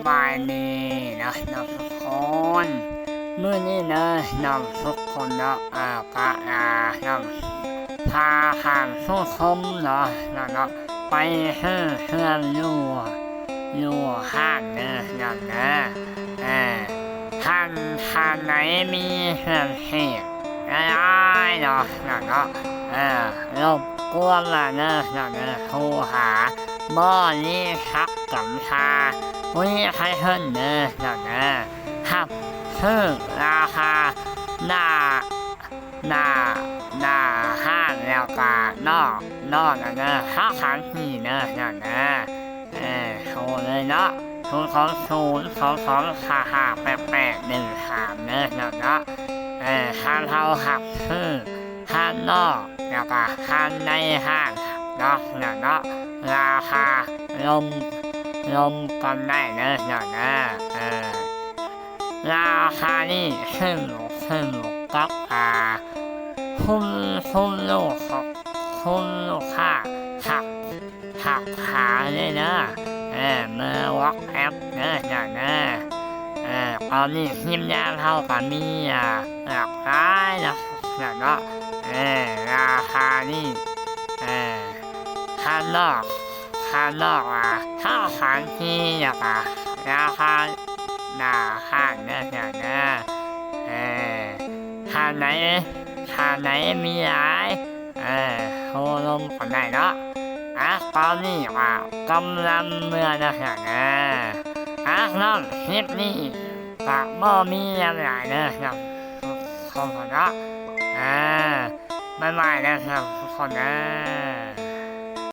บายดีนะทุกคนมื้อนี้นะน้องทุกคนเนาะก็น้องพาทางผู้ชมเนาะไปเฮือนอยู่ห้างเนาะทางไหนมีเฮือนเฮ็ดได้เนาะรบกวนละเนาะโทรหาบ่นี้ทักกันทาวิใครเฮิรนเนาะครับซึ่งราคาหน้าห้างแล้วก็นอกนะค่าขันที่เนาะโทรเลยเนาะ02022558813เนาะค่าเท่าครับซึ่งค่านอกแล้วก็ค่าในห้างเนาะราคาลมกันได้เนาะราคานี่ขึ้นกับคุณลูกค้าถักหาเลยนะเมื่อวอล์กแอปนะตอนนี้ทีมงานเท่ากันมีหลากหลายนะราคานี่ข้างนอกถ้าขันที่ราคาหน้าห้างนะทางไหนมีหลายโทรลมกันได้เนาะตอนนี้กำลังเมื่อนะน้องคลิปนี้ก็บ่มีอะไรนะครับทุกคนเนาะบ๊ายบายนะครับทุกคนนะ